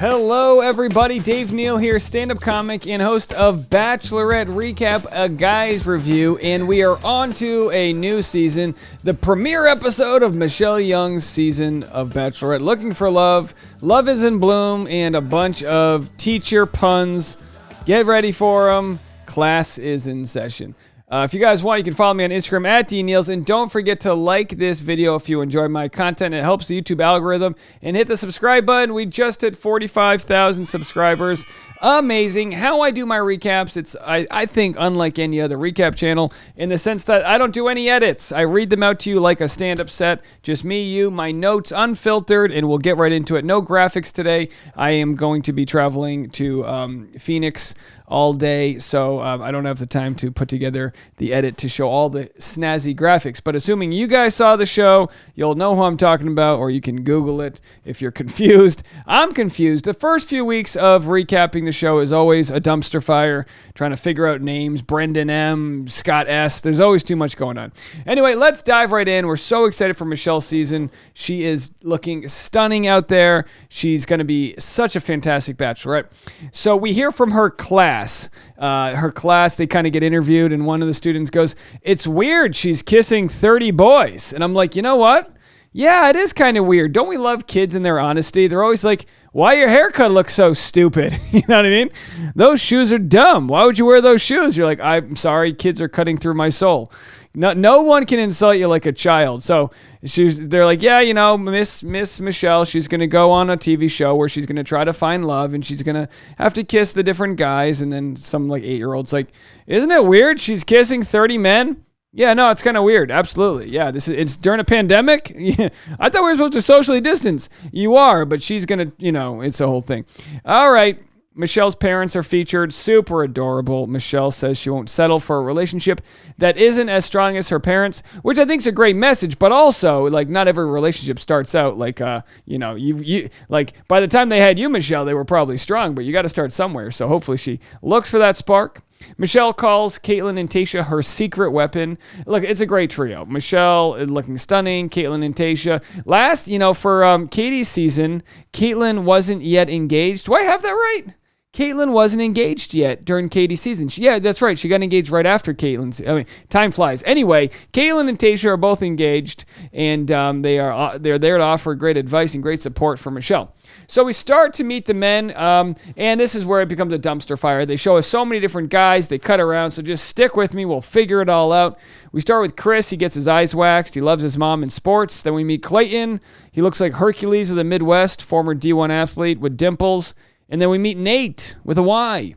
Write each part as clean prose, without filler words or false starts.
Hello, everybody. Dave Neal here, stand-up comic and host of Bachelorette Recap, a guy's review, and we are on to a new season, the premiere episode of Michelle Young's season of Bachelorette. Looking for love, love is in bloom, and a bunch of teacher puns. Get ready for them. Class is in session. If you guys want, you can follow me on Instagram at DNeals, and don't forget to like this video if you enjoy my content. It helps the YouTube algorithm, and hit the subscribe button. We just hit 45,000 subscribers. Amazing. How I do my recaps, it's I think unlike any other recap channel in the sense that I don't do any edits. I read them out to you like a stand-up set. Just me, you, my notes unfiltered, and we'll get right into it. No graphics today. I am going to be traveling to Phoenix all day, so I don't have the time to put together the edit to show all the snazzy graphics. But assuming you guys saw the show, you'll know who I'm talking about, or you can Google it if you're confused. I'm confused. The first few weeks of recapping the show is always a dumpster fire, trying to figure out names. Brendan M., Scott S. There's always too much going on. Anyway, let's dive right in. We're so excited for Michelle's season. She is looking stunning out there. She's going to be such a fantastic Bachelorette. So we hear from her class. They kind of get interviewed, and one of the students goes, "It's weird she's kissing 30 boys." And I'm like, you know what? Yeah, it is kind of weird. Don't we love kids and their honesty? They're always like, "Why your haircut looks so stupid?" You know what I mean? Those shoes are dumb. Why would you wear those shoes? You're like, "I'm sorry, kids are cutting through my soul." No one can insult you like a child. So they're like, yeah, you know, Miss Michelle, she's going to go on a TV show where she's going to try to find love, and she's going to have to kiss the different guys. And then some like 8-year-old's like, "Isn't it weird she's kissing 30 men?" Yeah, no, it's kind of weird. Absolutely. Yeah, it's during a pandemic. Yeah. I thought we were supposed to socially distance. You are, but she's going to, it's a whole thing. All right. Michelle's parents are featured. Super adorable. Michelle says she won't settle for a relationship that isn't as strong as her parents, which I think is a great message, but also, like, not every relationship starts out like, you like, by the time they had you, Michelle, they were probably strong, but you got to start somewhere. So hopefully she looks for that spark. Michelle calls Caitlin and Tayshia her secret weapon. Look, it's a great trio. Michelle looking stunning, Caitlin and Tayshia. Last, for Katie's season, Caitlin wasn't yet engaged. Do I have that right? Caitlin wasn't engaged yet during Katie's season. Yeah, that's right. She got engaged right after Caitlin's. Time flies. Anyway, Caitlin and Tayshia are both engaged, and they're there to offer great advice and great support for Michelle. So we start to meet the men, and this is where it becomes a dumpster fire. They show us so many different guys. They cut around, so just stick with me. We'll figure it all out. We start with Chris. He gets his eyes waxed. He loves his mom in sports. Then we meet Clayton. He looks like Hercules of the Midwest, former D1 athlete with dimples. And then we meet Nate with a Y.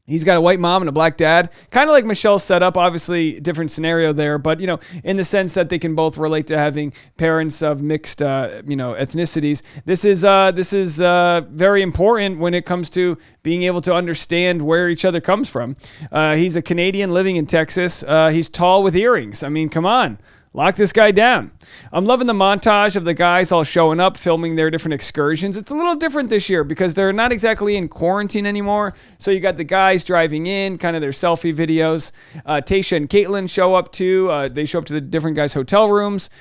He's got a white mom and a black dad. Kind of like Michelle's setup, obviously different scenario there, but in the sense that they can both relate to having parents of mixed ethnicities. This is very important when it comes to being able to understand where each other comes from. He's a Canadian living in Texas. He's tall with earrings. I mean, come on. Lock this guy down. I'm loving the montage of the guys all showing up, filming their different excursions. It's a little different this year because they're not exactly in quarantine anymore. So you got the guys driving in, kind of their selfie videos. Tayshia and Caitlin show up too. They show up to the different guys' hotel rooms.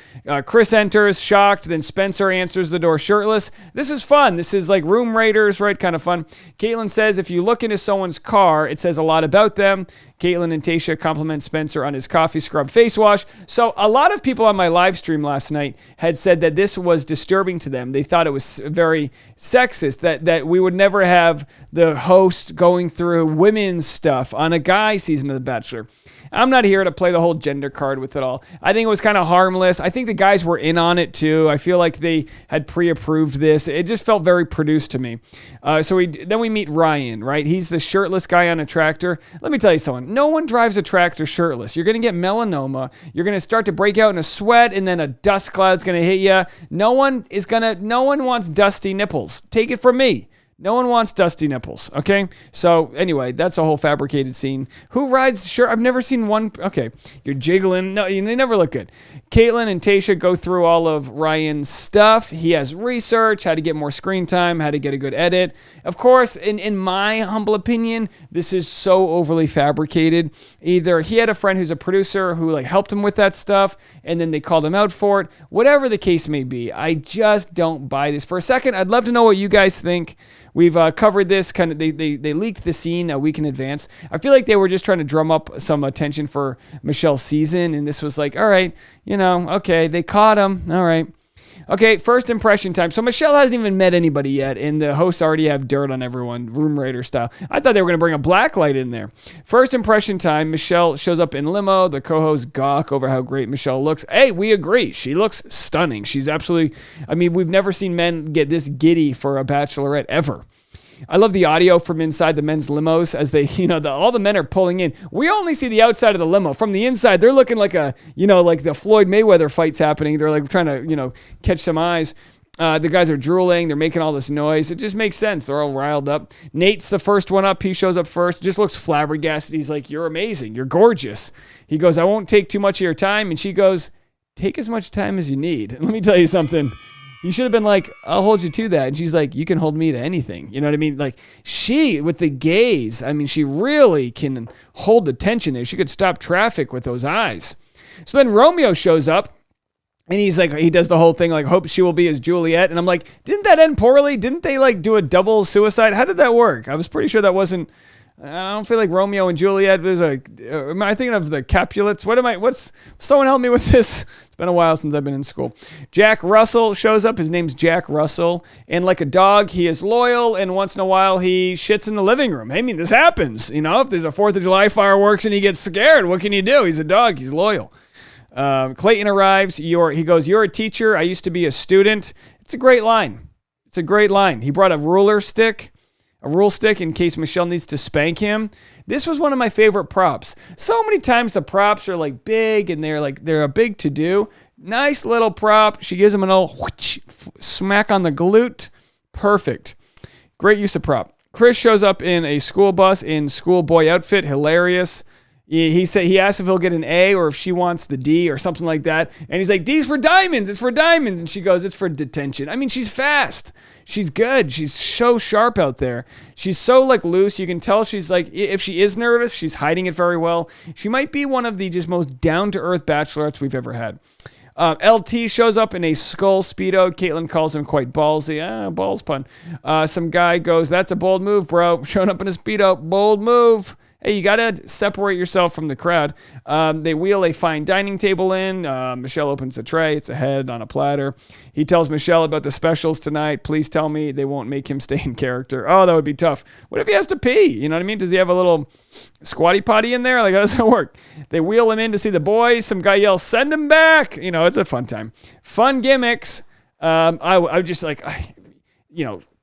Chris enters, shocked. Then Spencer answers the door shirtless. This is fun. This is like Room Raiders, right? Kind of fun. Caitlin says if you look into someone's car, it says a lot about them. Caitlin and Tayshia compliment Spencer on his coffee scrub face wash. So a lot of people on my live stream last night had said that this was disturbing to them. They thought it was very sexist, that we would never have the host going through women's stuff on a guy season of The Bachelor. I'm not here to play the whole gender card with it all. I think it was kind of harmless. I think the guys were in on it too. I feel like they had pre-approved this. It just felt very produced to me. Then we meet Ryan, right? He's the shirtless guy on a tractor. Let me tell you something. No one drives a tractor shirtless. You're going to get melanoma. You're going to start to break out in a sweat, and then a dust cloud's going to hit you. No one wants dusty nipples. Take it from me. No one wants dusty nipples, okay? So anyway, that's a whole fabricated scene. Who rides shirt? I've never seen one. Okay, you're jiggling. No, they never look good. Caitlin and Tayshia go through all of Ryan's stuff. He has research, how to get more screen time, how to get a good edit. Of course, in my humble opinion, this is so overly fabricated. Either he had a friend who's a producer who helped him with that stuff, and then they called him out for it. Whatever the case may be, I just don't buy this. For a second, I'd love to know what you guys think. We've covered this kind of. They leaked the scene a week in advance. I feel like they were just trying to drum up some attention for Michelle's season, and this was like, all right, okay, they caught him. All right. Okay, first impression time. So Michelle hasn't even met anybody yet, and the hosts already have dirt on everyone, room raider style. I thought they were going to bring a black light in there. First impression time, Michelle shows up in limo. The co-hosts gawk over how great Michelle looks. Hey, we agree. She looks stunning. She's absolutely, we've never seen men get this giddy for a bachelorette ever. I love the audio from inside the men's limos as they, all the men are pulling in. We only see the outside of the limo. From the inside, they're looking like like the Floyd Mayweather fight's happening. They're like trying to, catch some eyes. The guys are drooling. They're making all this noise. It just makes sense. They're all riled up. Nate's the first one up. He shows up first. Just looks flabbergasted. He's like, "You're amazing. You're gorgeous." He goes, "I won't take too much of your time." And she goes, "Take as much time as you need." And let me tell you something. You should have been like, "I'll hold you to that." And she's like, "You can hold me to anything." You know what I mean? Like, she, with the gaze, she really can hold the tension there. She could stop traffic with those eyes. So then Romeo shows up, and he's like, he does the whole thing, like, hope she will be his Juliet. And I'm like, didn't that end poorly? Didn't they, do a double suicide? How did that work? I was pretty sure that wasn't... I don't feel like Romeo and Juliet was am I thinking of the Capulets? Someone help me with this. It's been a while since I've been in school. Jack Russell shows up. His name's Jack Russell. And like a dog, he is loyal. And once in a while, he shits in the living room. This happens. If there's a 4th of July fireworks and he gets scared, what can you do? He's a dog. He's loyal. Clayton arrives. He goes, "You're a teacher. I used to be a student." It's a great line. He brought a rule stick in case Michelle needs to spank him. This was one of my favorite props. So many times the props are big and they're a big to do. Nice little prop. She gives him an old smack on the glute. Perfect. Great use of prop. Chris shows up in a school bus in schoolboy outfit. Hilarious. He asked if he'll get an A or if she wants the D or something like that. And he's like, "D's for diamonds. It's for diamonds." And she goes, "It's for detention." She's fast. She's good. She's so sharp out there. She's so loose. You can tell she's if she is nervous, she's hiding it very well. She might be one of the just most down-to-earth bachelorettes we've ever had. LT shows up in a skull Speedo. Caitlin calls him quite ballsy. Balls pun. Some guy goes, "That's a bold move, bro." Showing up in a Speedo. Bold move. Hey, you got to separate yourself from the crowd. They wheel a fine dining table in. Michelle opens the tray. It's a head on a platter. He tells Michelle about the specials tonight. Please tell me they won't make him stay in character. Oh, that would be tough. What if he has to pee? You know what I mean? Does he have a little squatty potty in there? How does that work? They wheel him in to see the boys. Some guy yells, "Send him back." It's a fun time. Fun gimmicks. I just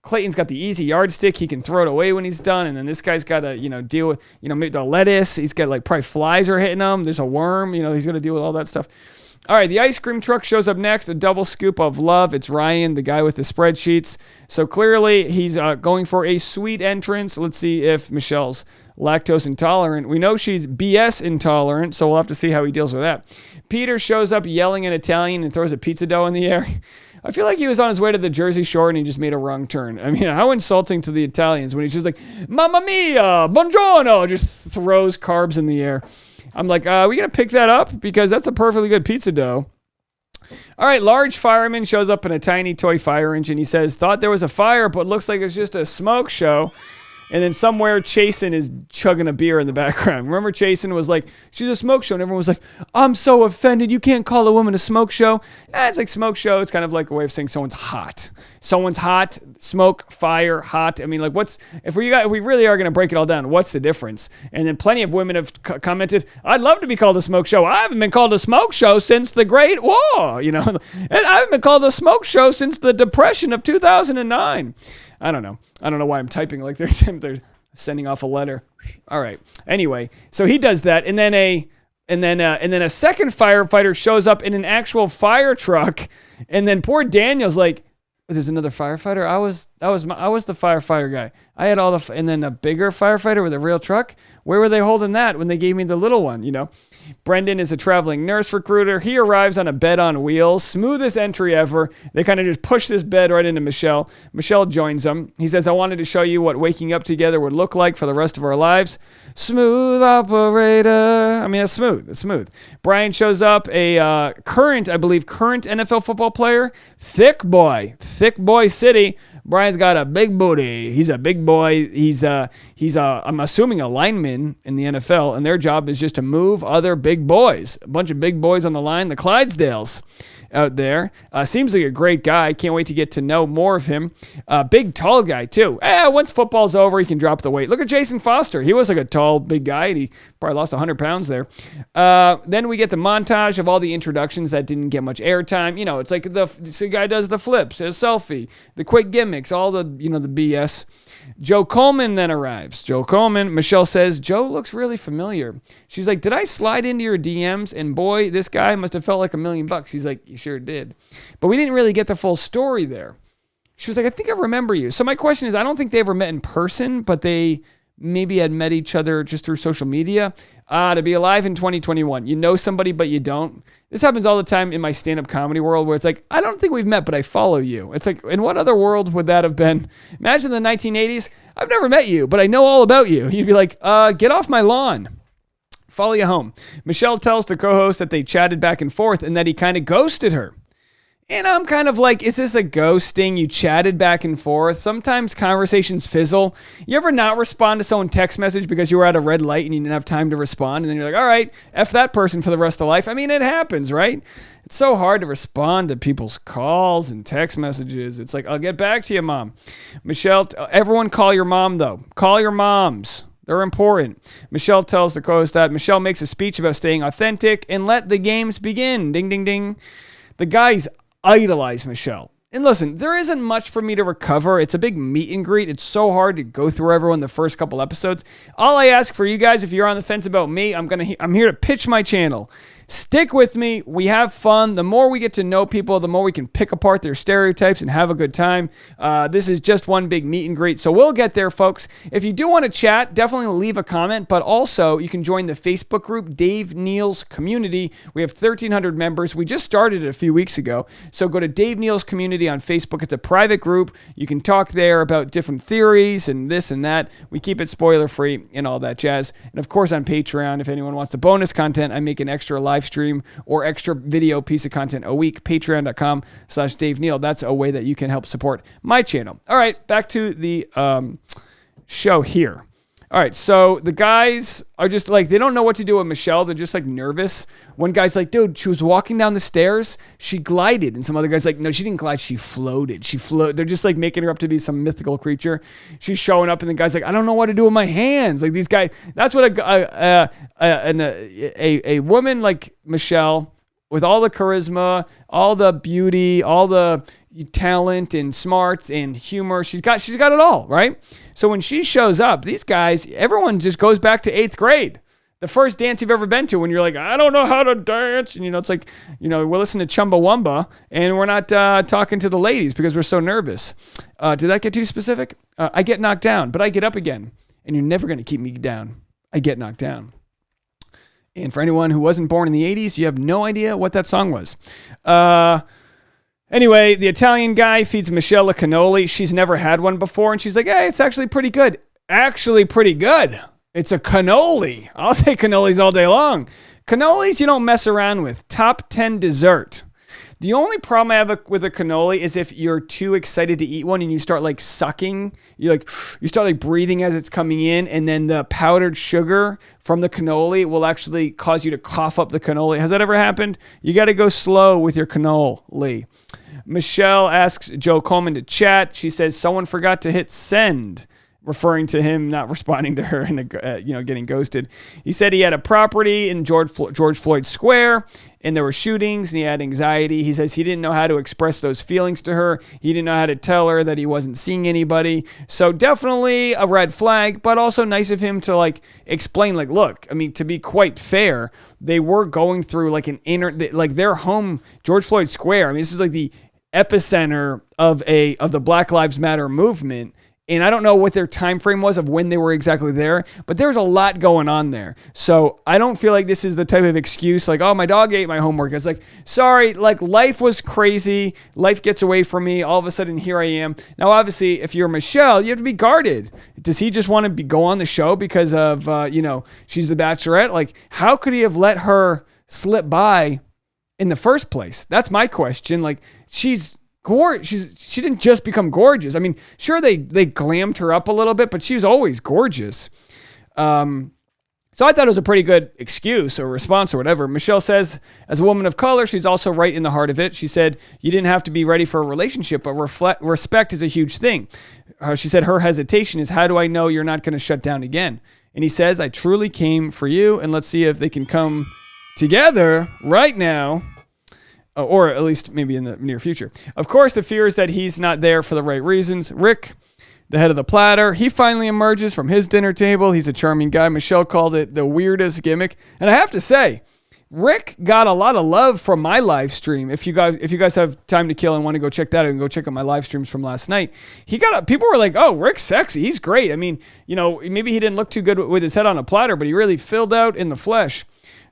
Clayton's got the easy yardstick. He can throw it away when he's done. And then this guy's got to, deal with, maybe the lettuce. He's got probably flies are hitting him. There's a worm. He's going to deal with all that stuff. All right, the ice cream truck shows up next. A double scoop of love. It's Ryan, the guy with the spreadsheets. So clearly he's going for a sweet entrance. Let's see if Michelle's lactose intolerant. We know she's BS intolerant, so we'll have to see how he deals with that. Peter shows up yelling in Italian and throws a pizza dough in the air. I feel like he was on his way to the Jersey Shore and he just made a wrong turn. How insulting to the Italians when he's just like, "Mamma mia, buongiorno," just throws carbs in the air. I'm like, are we going to pick that up? Because that's a perfectly good pizza dough. All right, large fireman shows up in a tiny toy fire engine. He says, "Thought there was a fire, but looks like it's just a smoke show." And then somewhere Chasen is chugging a beer in the background. Remember Chasen was like, "She's a smoke show." And everyone was like, "I'm so offended. You can't call a woman a smoke show." It's like smoke show. It's kind of like a way of saying someone's hot. Someone's hot, smoke, fire, hot. If we really are going to break it all down, what's the difference? And then plenty of women have commented, "I'd love to be called a smoke show. I haven't been called a smoke show since the Great War, And I haven't been called a smoke show since the Depression of 2009. I don't know why I'm typing like they're sending off a letter. All right. Anyway, so he does that, and then a second firefighter shows up in an actual fire truck, and then poor Daniel's like, "There's another firefighter. I was the firefighter guy. I had all and then a bigger firefighter with a real truck. Where were they holding that when they gave me the little one? Brendan is a traveling nurse recruiter. He arrives on a bed on wheels. Smoothest entry ever. They kind of just push this bed right into Michelle. Michelle joins them. He says, "I wanted to show you what waking up together would look like for the rest of our lives." Smooth operator. That's smooth. It's smooth. Brian shows up, current NFL football player. Thick boy city. Brian's got a big booty. He's a big boy. He's I'm assuming a lineman in the NFL, and their job is just to move other big boys. A bunch of big boys on the line, the Clydesdales out there. Seems like a great guy. Can't wait to get to know more of him. Big, tall guy, too. Once football's over, he can drop the weight. Look at Jason Foster. He was like a tall, big guy, and he probably lost 100 pounds there. Then we get the montage of all the introductions that didn't get much airtime. It's like the guy does the flips, a selfie, the quick gimmicks, all the BS. Joe Coleman then arrives. Joe Coleman, Michelle says, Joe looks really familiar. She's like, did I slide into your DMs? And boy, this guy must have felt like $1 million. He's like, you sure did. But we didn't really get the full story there. She was like, I think I remember you. So my question is, I don't think they ever met in person, but they maybe had met each other just through social media. To be alive in 2021, you know somebody, but you don't. This happens all the time in my stand-up comedy world where it's like, I don't think we've met, but I follow you. It's like, in what other world would that have been? Imagine the 1980s. I've never met you, but I know all about you. You'd be like, get off my lawn. Follow you home. Michelle tells the co-host that they chatted back and forth and that he kind of ghosted her. And I'm kind of like, is this a ghosting? You chatted back and forth. Sometimes conversations fizzle. You ever not respond to someone's text message because you were at a red light and you didn't have time to respond? And then you're like, all right, F that person for the rest of life. I mean, it happens, right? It's so hard to respond to people's calls and text messages. It's like, I'll get back to you, Mom. Michelle, everyone call your mom, though. Call your moms. They're important. Michelle tells the co-host that. Michelle makes a speech about staying authentic and let the games begin. Ding, ding, ding. The guys idolize Michelle. And listen, there isn't much for me to recover. It's a big meet and greet. It's so hard to go through everyone the first couple episodes. All I ask for you guys, if you're on the fence about me, I'm here to pitch my channel. Stick with me. We have fun. The more we get to know people, the more we can pick apart their stereotypes and have a good time. This is just one big meet and greet. So we'll get there, folks. If you do want to chat, definitely leave a comment. But also, you can join the Facebook group, Dave Neal's Community. We have 1,300 members. We just started it a few weeks ago. So go to Dave Neal's Community on Facebook. It's a private group. You can talk there about different theories and this and that. We keep it spoiler-free and all that jazz. And of course, on Patreon, if anyone wants the bonus content, I make an extra live stream or extra video piece of content a week. Patreon.com/Dave Neal. That's a way that you can help support my channel. All right, back to the show here. All right, so the guys are just like, they don't know what to do with Michelle. They're just like nervous. One guy's like, dude, she was walking down the stairs. She glided. And some other guy's like, no, she didn't glide. She floated. They're just like making her up to be some mythical creature. She's showing up and the guy's like, I don't know what to do with my hands. Like these guys, that's what a woman like Michelle with all the charisma, all the beauty, all the talent and smarts and humor. She's got it all, right? So when she shows up, these guys, everyone just goes back to 8th grade. The first dance you've ever been to when you're like, I don't know how to dance. And, it's like, we're listening to Chumbawamba and we're not talking to the ladies because we're so nervous. Did that get too specific? I get knocked down, but I get up again. And you're never going to keep me down. I get knocked down. And for anyone who wasn't born in the 80s, you have no idea what that song was. Anyway, the Italian guy feeds Michelle a cannoli. She's never had one before, and she's like, hey, it's actually pretty good. Actually pretty good. It's a cannoli. I'll take cannolis all day long. Cannolis you don't mess around with. Top 10 dessert. The only problem I have with a cannoli is if you're too excited to eat one and you start like sucking, you start like breathing as it's coming in, and then the powdered sugar from the cannoli will actually cause you to cough up the cannoli. Has that ever happened? You got to go slow with your cannoli. Michelle asks Joe Coleman to chat. She says someone forgot to hit send, referring to him not responding to her and getting ghosted. He said he had a property in George Floyd Square and there were shootings and he had anxiety. He says he didn't know how to express those feelings to her. He didn't know how to tell her that he wasn't seeing anybody. So definitely a red flag, but also nice of him to explain, look, I mean, to be quite fair, they were going through their home, George Floyd Square. I mean, this is like the epicenter of the Black Lives Matter movement. And I don't know what their time frame was of when they were exactly there, but there's a lot going on there. So I don't feel like this is the type of excuse like, oh, my dog ate my homework. It's like, sorry, life was crazy. Life gets away from me. All of a sudden, here I am. Now, obviously, if you're Michelle, you have to be guarded. Does he just want to go on the show because of, she's the Bachelorette? How could he have let her slip by in the first place? That's my question. She's She didn't just become gorgeous. I mean, sure, they glammed her up a little bit, but she was always gorgeous. So I thought it was a pretty good excuse or response or whatever. Michelle says, as a woman of color, she's also right in the heart of it. She said, you didn't have to be ready for a relationship, but respect is a huge thing. She said her hesitation is, how do I know you're not going to shut down again? And he says, I truly came for you, and let's see if they can come together right now, or at least maybe in the near future. Of course, the fear is that he's not there for the right reasons. Rick, the head of the platter, he finally emerges from his dinner table. He's a charming guy. Michelle called it the weirdest gimmick. And I have to say, Rick got a lot of love from my live stream. If you guys have time to kill and want to go check that out, and go check out my live streams from last night. People were like, oh, Rick's sexy. He's great. I mean, maybe he didn't look too good with his head on a platter, but he really filled out in the flesh.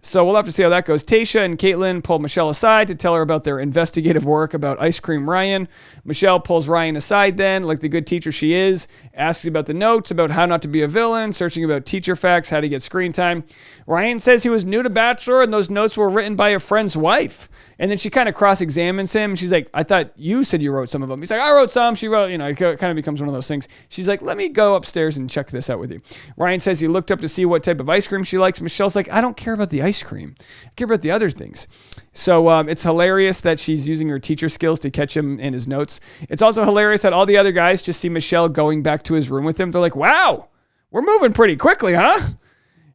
So we'll have to see how that goes. Tayshia and Caitlin pull Michelle aside to tell her about their investigative work about Ice Cream Ryan. Michelle pulls Ryan aside then, like the good teacher she is, asks about the notes, about how not to be a villain, searching about teacher facts, how to get screen time. Ryan says he was new to Bachelor and those notes were written by a friend's wife. And then she kind of cross-examines him. She's like, I thought you said you wrote some of them. He's like, I wrote some. She wrote, it kind of becomes one of those things. She's like, let me go upstairs and check this out with you. Ryan says he looked up to see what type of ice cream she likes. Michelle's like, I don't care about the ice cream. I care about the other things. So it's hilarious that she's using her teacher skills to catch him in his notes. It's also hilarious that all the other guys just see Michelle going back to his room with him. They're like, wow, we're moving pretty quickly, huh?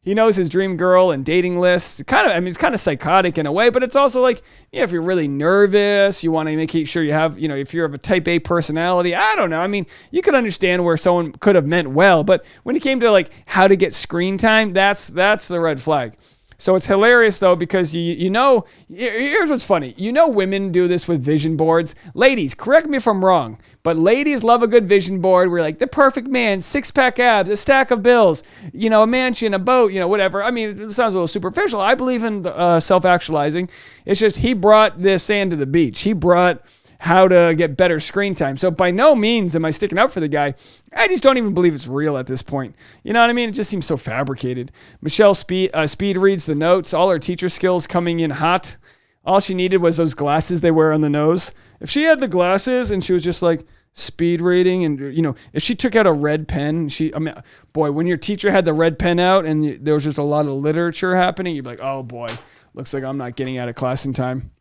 He knows his dream girl and dating list. It's kind of psychotic in a way, but it's also like, if you're really nervous, you want to make sure you have, if you're of a type A personality, I don't know. I mean, you could understand where someone could have meant well, but when it came to like how to get screen time, that's the red flag. So it's hilarious, though, because here's what's funny. Women do this with vision boards. Ladies, correct me if I'm wrong, but ladies love a good vision board. We're like, the perfect man, 6-pack abs, a stack of bills, a mansion, a boat, whatever. I mean, it sounds a little superficial. I believe in self-actualizing. It's just he brought this sand to the beach. He brought how to get better screen time. So by no means am I sticking up for the guy. I just don't even believe it's real at this point. You know what I mean? It just seems so fabricated. Michelle speed reads the notes, all her teacher skills coming in hot. All she needed was those glasses they wear on the nose. If she had the glasses and she was just like speed reading and, if she took out a red pen, when your teacher had the red pen out and there was just a lot of literature happening, you'd be like, oh boy, looks like I'm not getting out of class in time.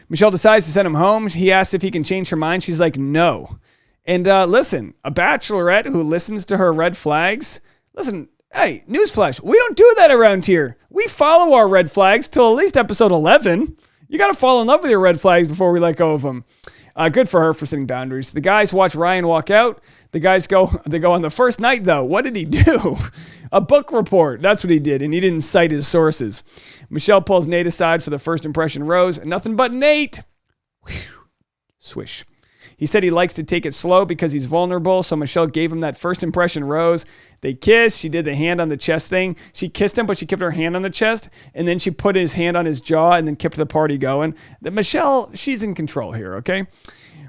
Michelle decides to send him home. He asks if he can change her mind. She's like, no. And listen, a bachelorette who listens to her red flags. Listen, hey, newsflash, we don't do that around here. We follow our red flags till at least episode 11. You got to fall in love with your red flags before we let go of them. Good for her for setting boundaries. The guys watch Ryan walk out. They go on the first night, though. What did he do? A book report. That's what he did, and he didn't cite his sources. Michelle pulls Nate aside for the first impression rose. Nothing but Nate. Whew. Swish. He said he likes to take it slow because he's vulnerable, so Michelle gave him that first impression rose. They kissed. She did the hand on the chest thing. She kissed him, but she kept her hand on the chest, and then she put his hand on his jaw and then kept the party going. Michelle, she's in control here, okay?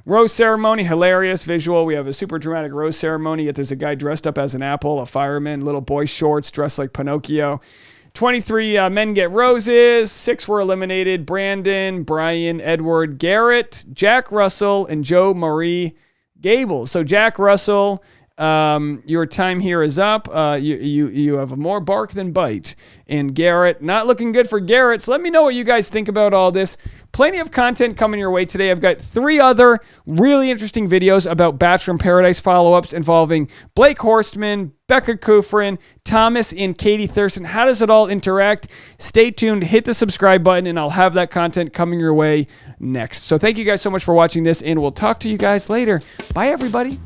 Rose ceremony, hilarious visual. We have a super dramatic rose ceremony, yet there's a guy dressed up as an apple, a fireman, little boy shorts, dressed like Pinocchio. 23 men get roses. 6 were eliminated. Brandon, Brian, Edward, Garrett, Jack Russell, and Joe Marie Gable. So Jack Russell, your time here is up. You have more bark than bite. And Garrett, not looking good for Garrett. So let me know what you guys think about all this. Plenty of content coming your way today. I've got 3 other really interesting videos about Bachelor in Paradise follow-ups involving Blake Horstman, Becca Kufrin, Thomas, and Katie Thurston. How does it all interact? Stay tuned. Hit the subscribe button, and I'll have that content coming your way next. So thank you guys so much for watching this, and we'll talk to you guys later. Bye, everybody.